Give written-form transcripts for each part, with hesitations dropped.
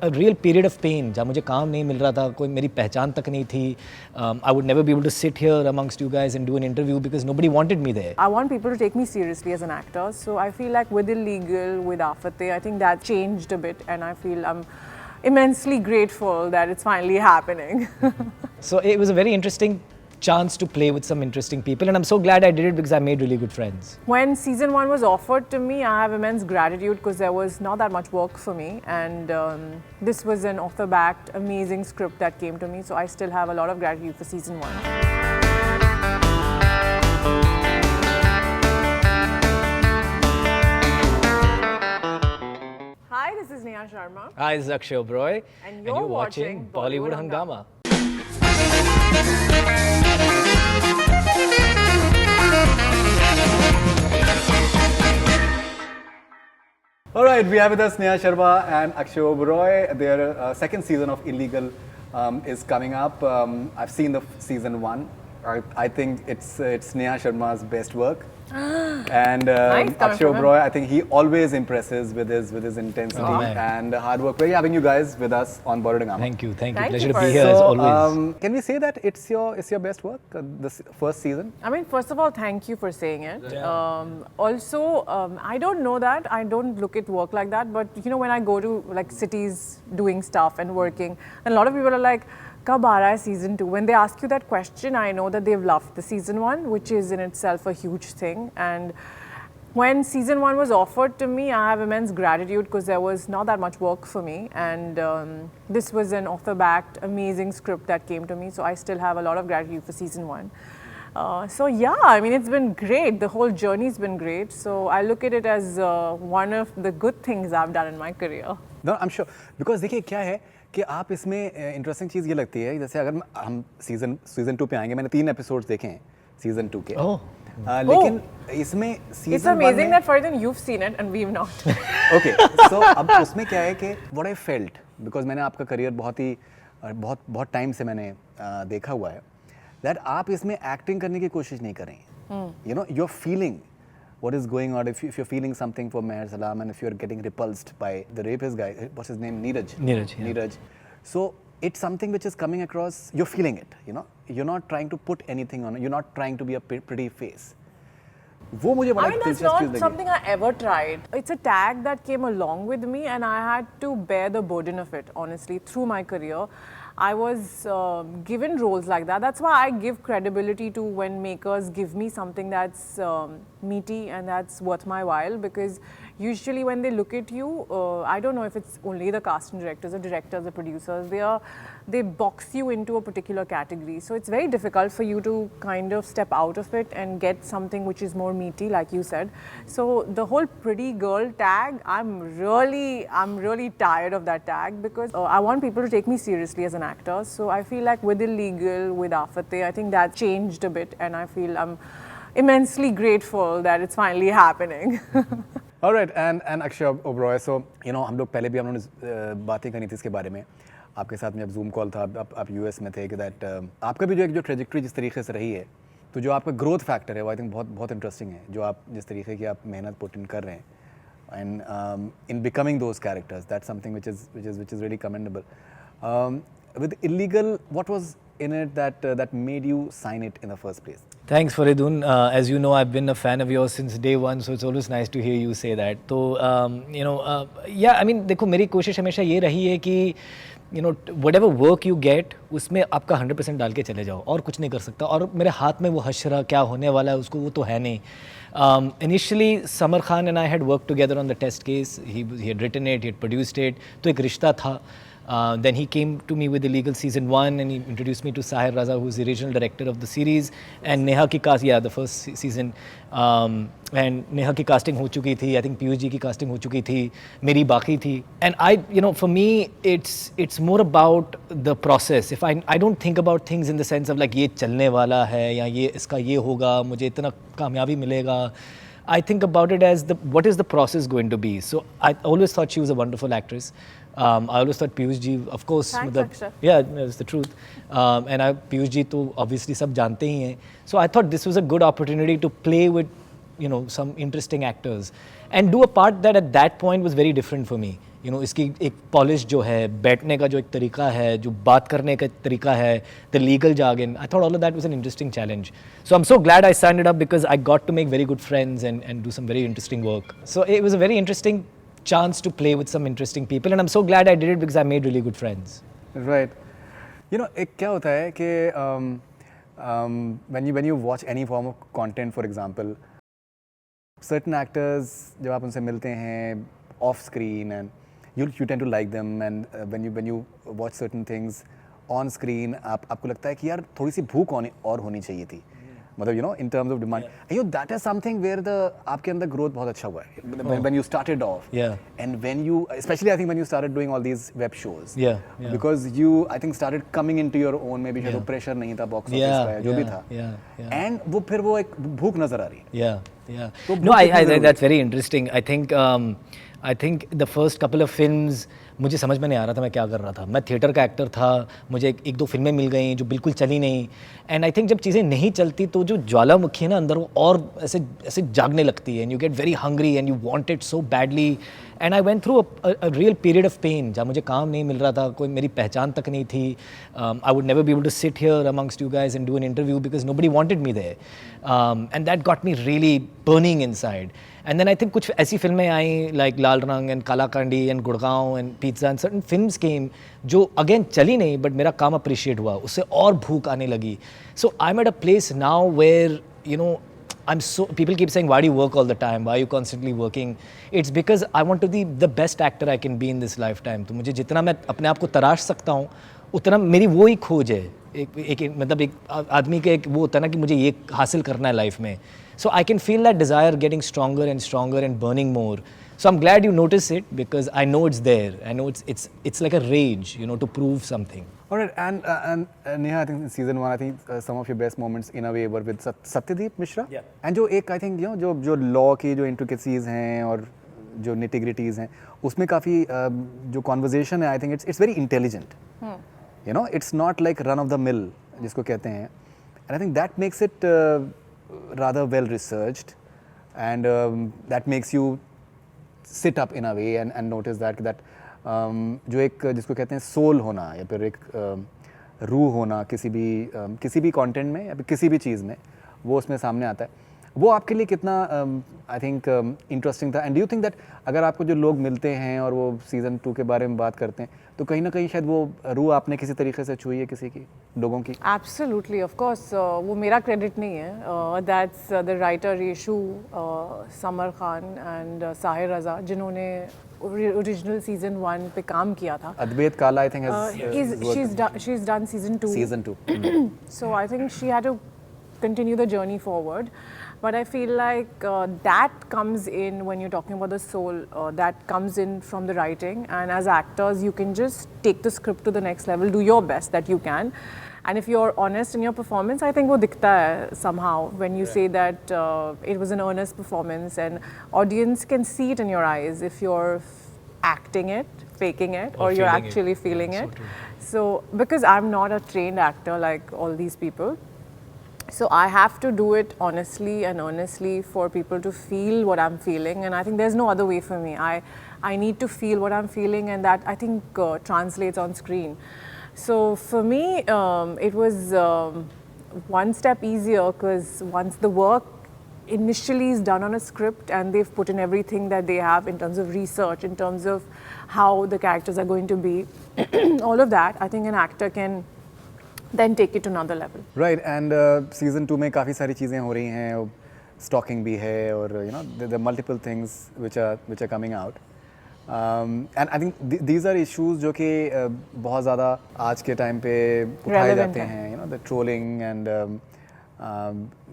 A real period of pain जहाँ मुझे काम नहीं मिल रहा था, कोई मेरी पहचान तक नहीं थी. I would never be able to sit here amongst you guys and do an interview because nobody wanted me there. I want people to take me seriously as an actor, so I feel like with Illegal, with Aafate, I think that changed a bit, and I feel I'm immensely grateful that it's finally happening. So it was a very interesting chance to play with some interesting people, and I'm so glad I did it because I made really good friends. When season 1 was offered to me, I have immense gratitude because there was not that much work for me, and this was an author-backed, amazing script that came to me, so I still have a lot of gratitude for season 1. Hi, this is Neha Sharma. Hi, this is Akshay Oberoi, And you're watching Bollywood Bollywood Hungama. All right, we have with us Neha Sharma and Akshay Oberoi. Their second season of Illegal is coming up. I've seen the season 1. I think it's Neha Sharma's best work. And Nice, coming Akshay from him. Oberoi, I think he always impresses with his intensity Oh, man. and hard work. Very having you guys with us on Bollywood Hungama. Thank you. Thank Pleasure you to for be it. here as So, always. can we say that it's your best work, this first season? I mean, first of all, thank you for saying it. Yeah. Also, I don't know that. I don't look at work like that. But you know, when I go to like cities doing stuff and working, and a lot of people are like, "Kab aa raha hai season 2?" When they ask you that question, I know that they've loved the season 1, which is in itself a huge thing. And when season 1 was offered to me, I have immense gratitude because there was not that much work for me, and this was an author-backed, amazing script that came to me. So I still have a lot of gratitude for season 1. So yeah, I mean, it's been great. The whole journey's been great. So I look at it as one of the good things I've done in my career. No, I'm sure. Because देखिए क्या है कि आप इसमें interesting चीज़ ये लगती है जैसे अगर हम सीजन 2 पे आएंगे, मैंने 3 एपिसोड्स देखे हैं सीजन 2 के. Oh. लेकिन इसमें It's सीजन 1 amazing में that Faridun, you've seen it and we've not. Okay so अब उसमें क्या है कि व्हाट आई फेल्ट बिकॉज मैंने आपका करियर बहुत टाइम से मैंने देखा हुआ है दैट आप इसमें एक्टिंग करने की कोशिश नहीं कर रही हैं. You know you are feeling what is going on if you're feeling something for Meher Salam and if you're getting repulsed by the rapist guy, what's his name, Neeraj, Yeah. Neeraj. So it's something which is coming across, you're feeling it, you know, you're not trying to put anything on it, you're not trying to be a pretty face. वो मुझे बड़ा I mean, that's दिलचस्प चीज़ not लगी. something I ever tried. It's a tag that came along with me, and I had to bear the burden of it, honestly, through my career. I was given roles like that. That's why I give credibility to when makers give me something that's meaty and that's worth my while, because usually when they look at you, I don't know if it's only the casting directors or directors or producers, they box you into a particular category. So it's very difficult for you to kind of step out of it and get something which is more meaty, like you said. So the whole pretty girl tag, I'm really tired of that tag, because I want people to take me seriously as an actor. So I feel like with Illegal, with Aafate, I think that changed a bit, and I feel I'm immensely grateful that it's finally happening. All right, and Akshay Oberoi, so you know हम लोग पहले भी हम लोगों ने बातें करी थी इसके बारे में आपके साथ में. जब जूम कॉल था, आप यूएस में थे, कि दैट आपका भी जो ट्रेजेक्ट्री जिस तरीके से रही है, तो जो आपका ग्रोथ फैक्टर है वो आई थिंक बहुत इंटरेस्टिंग है. जो आप जिस तरीके की आप मेहनत पुट इन कर रहे हैं and in becoming those characters, that's something which is really commendable. With Illegal, what was in it that made you sign it in the first place? Thanks, Faridun. As you know, I've been a fan of yours since day one, so it's always nice to hear you say that. So, yeah, I mean, देखो, मेरी कोशिश हमेशा ये रही है कि whatever work you get, उसमें आपका 100% डाल के चले जाओ, और कुछ नहीं कर सकता. और मेरे हाथ में वो हशरा क्या होने वाला है उसको, वो तो है नहीं. Initially, Samar Khan and I had worked together on the test case. He had written it, he had produced it. तो एक रिश्ता था. Then he came to me with Illegal season 1 and he introduced me to Sahir Raza, who's the original director of the series, and Neha ki cast, the first season, and Neha ki casting ho chuki thi. I think Piyush ji ki casting ho chuki thi. Meri baki thi. And for me, it's more about the process. If I don't think about things in the sense of like ये चलने वाला है या ये इसका ये होगा, मुझे इतना कामयाबी मिलेगा. I think about it as what is the process going to be. So I always thought she was a wonderful actress. I always thought Piyush ji, of course, Thanks, Akshay. yeah, it's the truth. And Piyush ji to obviously सब जानते ही हैं. So I thought this was a good opportunity to play with some interesting actors and do a part that at that point was very different for me. you know, इसकी एक polish जो है, बैठने का जो एक तरीका है, जो बात करने का तरीका है, the legal jargon, I thought all of that was an interesting challenge. So I'm so glad I signed it up because I got to make very good friends and do some very interesting work. So it was a very interesting chance to play with some interesting people, and I'm so glad I did it because I made really good friends. Right. You know, एक क्या होता है कि when you watch any form of content, for example, certain actors जब आप उनसे मिलते हैं off screen and you tend to like them, and when you watch certain things on screen, आपको लगता है कि यार थोड़ी सी भूख और होनी चाहिए थी, मतलब you know in terms of demand. And you know, that is something where आपके अंदर growth बहुत अच्छा हुआ है when you started off. Yeah. And when you, especially I think when you started doing all these web shows. Yeah. Because you I think started coming into your own, maybe शायद वो pressure नहीं था box office का या जो भी था. And वो फिर वो एक भूख नजर आ रही है. Yeah. तो No, भूख कितनी जरूरी that's very interesting. I think the first couple of films मुझे समझ में नहीं आ रहा था मैं क्या कर रहा था. मैं थिएटर का एक्टर था, मुझे एक दो फिल्में मिल गई जो बिल्कुल चली नहीं. एंड आई थिंक जब चीज़ें नहीं चलती तो जो ज्वालामुखी है ना अंदर वो और ऐसे ऐसे जागने लगती है, and you get very hungry and you want it so badly. And I went through a real period of pain जहाँ मुझे काम नहीं मिल रहा था, कोई मेरी पहचान तक नहीं थी. I would never be able to sit here amongst you guys and do an interview because nobody wanted me there, and that got me really burning inside. And then I think कुछ ऐसी फिल्में I like Lal Rang and Kaala Kaandi and Gurgaon and pizza and certain films came जो again चली नहीं but मेरा काम appreciate हुआ, उससे और भूख आने लगी. So I am at a place now where you know I'm so, people keep saying, why do you work all the time? Why are you constantly working? It's because I want to be the best actor I can be in this lifetime. तो मुझे जितना मैं अपने आप को तराश सकता हूँ उतना मेरी वो ही खोज है. एक मतलब एक आदमी के एक वो होता है ना कि मुझे ये हासिल करना है लाइफ में. So I can feel that desire getting stronger and stronger and burning more. So I'm glad you notice it because I know it's there. I know it's like a rage, you know, to prove something. Alright, and Neha, I think in season 1, I think some of your best moments in a way were with Satyadeep Mishra. Yeah. And जो एक I think you know जो law की जो intricacies हैं और जो nitty-gritties हैं उसमें काफ़ी जो conversation है I think it's very intelligent. You know, it's not like run of the mill जिसको कहते हैं. And I think that makes it rather well researched, and that makes you sit up in a way and notice that जो एक जिसको कहते हैं soul होना या फिर एक रूह होना किसी भी कंटेंट में या फिर किसी भी चीज़ में वो उसमें सामने आता है. वो आपके लिए कितना आई थिंक इंटरेस्टिंग था. And do you think that अगर आपको जो लोग मिलते हैं और वो सीज़न 2 के बारे में बात करते हैं तो कहीं ना कहीं शायद वो रूह आपने किसी तरीके से छुई है किसी की लोगों की? Absolutely, of course. वो मेरा क्रेडिट नहीं है. That's the writer Yeshu, Samar Khan and Sahir Raza जिन्होंने ओरिजिनल सीजन 1 पे काम किया था. अद्वैत काला I think she's done season 2. So I think she had to continue the journey forward. But I feel like that comes in when you're talking about the soul, that comes in from the writing. And as actors, you can just take the script to the next level, do your best that you can. And if you're honest in your performance, I think wo dikhta hai somehow when you say that it was an earnest performance, and audience can see it in your eyes if you're acting it, faking it, or you're actually feeling it. So because I'm not a trained actor like all these people, so I have to do it honestly and earnestly for people to feel what I'm feeling, and I think there's no other way for me. I need to feel what I'm feeling, and that I think translates on screen. So for me, it was one step easier because once the work initially is done on a script and they've put in everything that they have in terms of research, in terms of how the characters are going to be, all of that, I think an actor can then take it to another level. Right, and season 2 में काफ़ी सारी चीज़ें हो रही हैं, stalking भी है और you know there are multiple things which are coming out. And I think these are issues जो कि बहुत ज़्यादा आज के टाइम पे उठाए जाते हैं. You know, the trolling and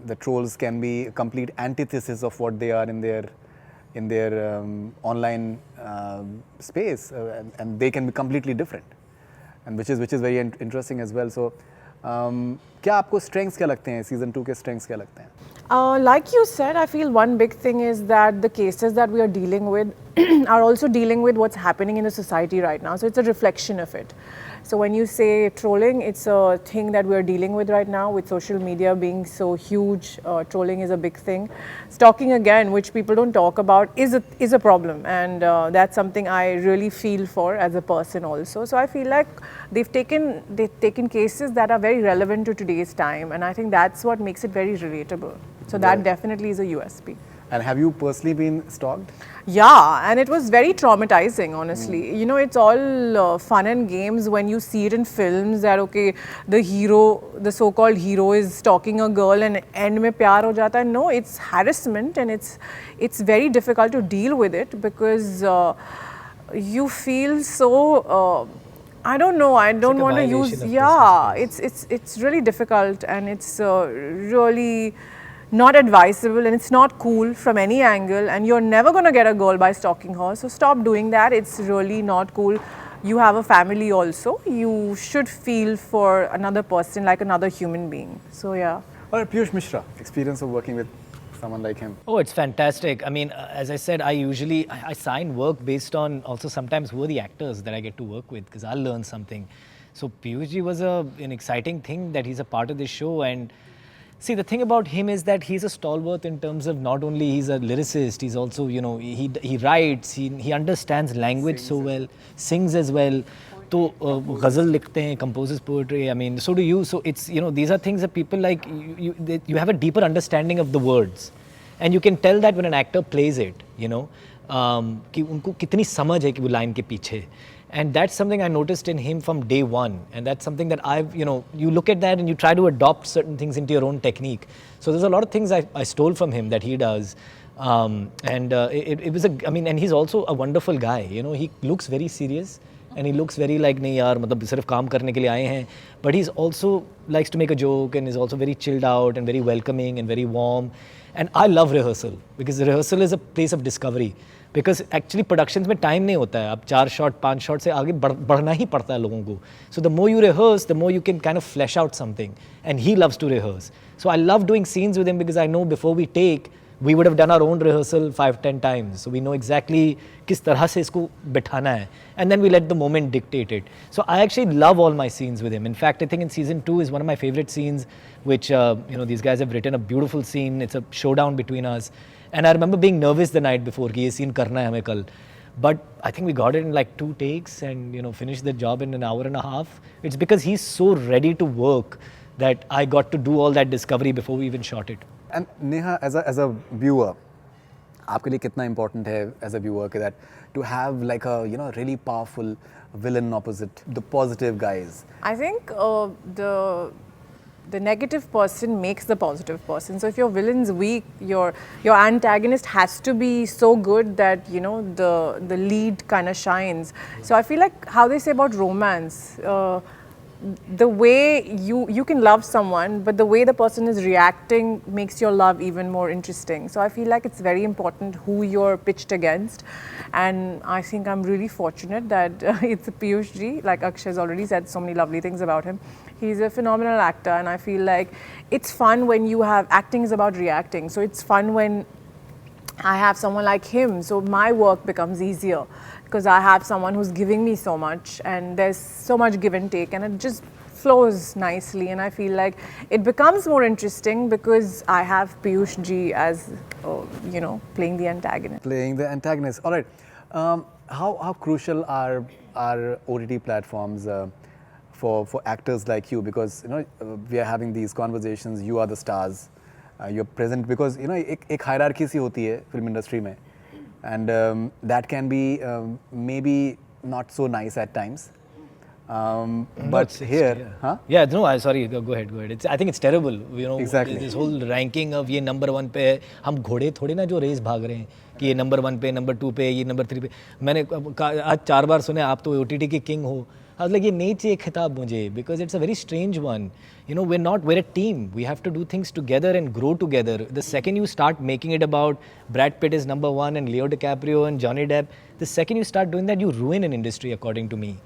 the trolls can be a complete antithesis of what they are in their online space, and they can be completely different. And which is very interesting as well. So क्या आपको strengths क्या लगते हैं, season 2 के strengths क्या लगते हैं? Like you said, I feel one big thing is that the cases that we are dealing with are also dealing with what's happening in the society right now. So it's a reflection of it. So when you say trolling, it's a thing that we are dealing with right now with social media being so huge. Trolling is a big thing. Stalking again, which people don't talk about, is a problem, and that's something I really feel for as a person also. So I feel like they've taken cases that are very relevant to today's time, and I think that's what makes it very relatable. So that definitely is a USP. And have you personally been stalked? Yeah, and it was very traumatizing, honestly. You know, it's all fun and games when you see it in films that, okay, the hero, the so-called hero is stalking a girl and end mein pyar ho jata hai. No, it's harassment, and it's very difficult to deal with it because you feel so... I don't know. I don't like a want to violation use. of Yeah, it's really difficult, and it's really not advisable, and it's not cool from any angle. And you're never going to get a girl by stalking her. So stop doing that. It's really not cool. You have a family also. You should feel for another person like another human being. So yeah. All right, Piyush Mishra, experience of working with someone like him. Oh, it's fantastic. I mean, as I said, I sign work based on also sometimes who are the actors that I get to work with, because I'll learn something. So Piyush ji was an exciting thing that he's a part of this show. And see, the thing about him is that he's a stalwart in terms of not only he's a lyricist, he's also, you know, he writes, he understands language so well, sings as well. तो ghazal likhte hain, composes poetry. I mean, so do you. So it's, you know, these are things that people like you have a deeper understanding of the words, and you can tell that when an actor plays it, you know, कि उनको कितनी समझ है कि वो line के पीछे. And that's something I noticed in him from day one. And that's something that I've, you know, you look at that and you try to adopt certain things into your own technique. So there's a lot of things I stole from him that he does. It was I mean, and he's also a wonderful guy. You know, he looks very serious. And he looks very like, नहीं यार मतलब सिर्फ काम करने के लिए आए हैं. But he's also likes to make a joke, and is also very chilled out and very welcoming and very warm. And I love rehearsal, because rehearsal is a place of discovery. Because actually productions में time नहीं होता है. आप 4 shot 5 shot से आगे बढ़ना ही पड़ता है लोगों को. So the more you rehearse, the more you can kind of flesh out something. And he loves to rehearse. So I love doing scenes with him, because I know before we take, we would have done our own rehearsal 5-10 times. So we know exactly किस तरह से इसको बिठाना है. And then we let the moment dictate it. So I actually love all my scenes with him. In fact, I think in season 2 is one of my favorite scenes, which, you know, these guys have written a beautiful scene. It's a showdown between us. And I remember being nervous the night before कि ये scene करना है हमें कल. But I think we got it in like 2 takes and, you know, finished the job in an hour and a half. It's because he's so ready to work that I got to do all that discovery before we even shot it. And Neha, as a viewer, आपके लिए कितना important है as a viewer that to have like a, you know, really powerful villain opposite the positive guys? I think the negative person makes the positive person. So if your villain's weak, your antagonist has to be so good that, you know, the lead kind of shines. So I feel like how they say about romance, the way you can love someone, but the way the person is reacting makes your love even more interesting. So I feel like it's very important who you're pitched against, and I think I'm really fortunate that it's Piyush ji. Like Akshay has already said so many lovely things about him. He's a phenomenal actor, and I feel like it's fun when you have acting is about reacting. So it's fun when I have someone like him, so my work becomes easier because I have someone who's giving me so much, and there's so much give and take, and it just flows nicely, and I feel like it becomes more interesting because I have Piyush ji as, you know, playing the antagonist. Playing the antagonist. All right. How crucial are OTT platforms for actors like you? Because, you know, we are having these conversations. You are the stars. You're present because, you know, एक hierarchy सी होती है film industry में, and that can be maybe not so nice at times. But here, huh? Yeah, no, sorry, go ahead. I think it's terrible, you know. Exactly. This whole ranking of ये number 1 पे है, हम घोड़े थोड़े ना जो race भाग रहे हैं कि ये number 1 पे, number 2 पे, ये number 3 पे. मैंने आज 4 बार सुने आप तो OTT के king हो. I was like, ये नहीं चाहिए खिताब मुझे, because it's a very strange one. You know, we're a team. We have to do things together and grow together. The second you start making it about Brad Pitt is number 1 and Leo DiCaprio and Johnny Depp, the second you start doing that, you ruin an industry, according to me.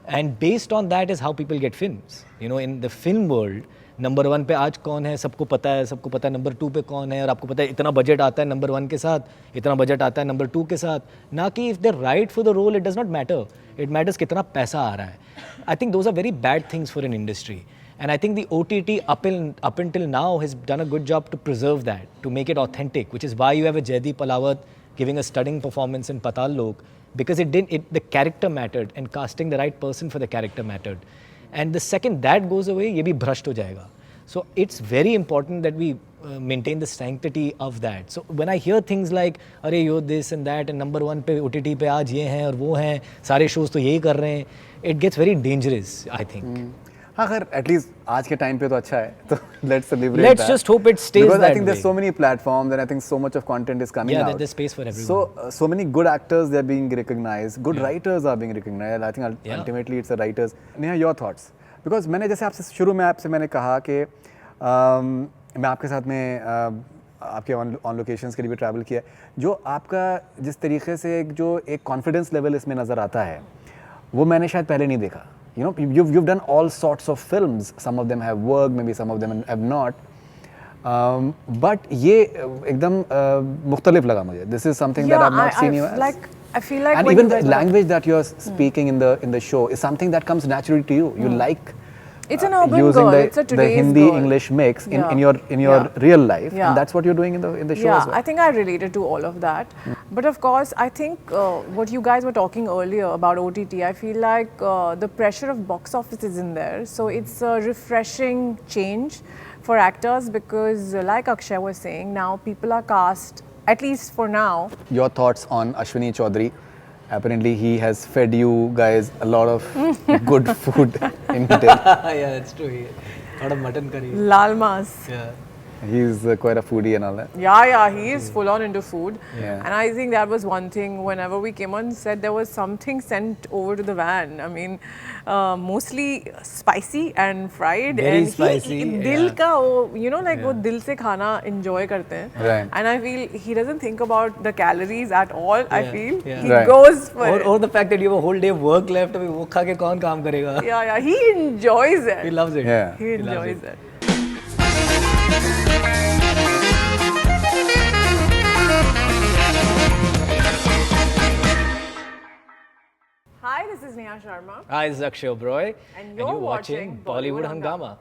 And based on that is how people get films. You know, in the film world, number 1 पे आज कौन है सबको पता है, सबको पता है नंबर 2 पे कौन है, और आपको पता है इतना बजट आता है नंबर 1 के साथ, इतना बजट आता है नंबर 2 के साथ. ना कि if they right for the role, it does not matter, it matters कितना पैसा आ रहा है. I think those are very bad things for an industry. And I think the OTT up until now has done a good job to preserve that, to make it authentic, which is why you have a Jaideep Palawat giving a stunning performance in Patal Lok, because the character mattered, and casting the right person for the character mattered. And the second that goes away, ये भी भ्रष्ट हो जाएगा. So it's very important that we maintain the sanctity of that. So when I hear things like, अरे यो this and that, and number 1 पे OTT पे आज ये हैं और वो हैं, सारे shows तो यही कर रहे हैं, it gets very dangerous, I think. हाँ खैर एटलीस्ट आज के टाइम पे तो अच्छा है तो let's celebrate Let's just hope it stays because I that think there's way. so many platforms and I think so much of content is coming Yeah, out. there's space for everyone. So many good actors they're being recognized, good writers are being recognized. I think ultimately it's the writers. Neha, your thoughts? Because मैंने जैसे आपसे शुरू में आपसे मैंने कहा कि मैं आपके साथ में आपके ऑन लोकेशंस के लिए भी ट्रैवल किया, जो आपका जिस तरीके से एक कॉन्फिडेंस लेवल इसमें नज़र आता है वो मैंने शायद पहले नहीं देखा. You know, you've done all sorts of films. Some of them have worked, maybe some of them have not. But ये एकदम मुख्तलिफ लगा मुझे. This is something that I've not seen you as. I feel like And when even you the guys language that you're speaking in the show is something that comes naturally to you. You like It's an urban using girl. the, It's a the today's Hindi girl. English mix Yeah. in your Yeah. real life, Yeah. and that's what you're doing in the show yeah, as well. I think I related to all of that. But of course, I think what you guys were talking earlier about OTT, I feel like the pressure of box office is in there. So it's a refreshing change for actors because, like Akshay was saying, now people are cast, at least for now. Your thoughts on Ashwini Chaudhary? Apparently, he has fed you guys a lot of good food in Delhi. Yeah, that's true. A lot of mutton curry. Lal Mas. Yeah. He's quite a foodie and all that. Yeah, he is full on into food. Yeah. And I think that was one thing, whenever we came on set, there was something sent over to the van. I mean, mostly spicy and fried. Very and spicy, Dil yeah. ka, you know, like वो दिल से खाना enjoy करते हैं. Right. And I feel he doesn't think about the calories at all, I feel. yeah. He Right. goes for it. Or the fact that you have a whole day of work left, अभी वो खा के कौन काम करेगा? Yeah, he enjoys it. He loves it. Yeah. He loves enjoys it. Hi, this is Neha Sharma. Hi, this is Akshay Oberoi, And you're watching Bollywood Hangama.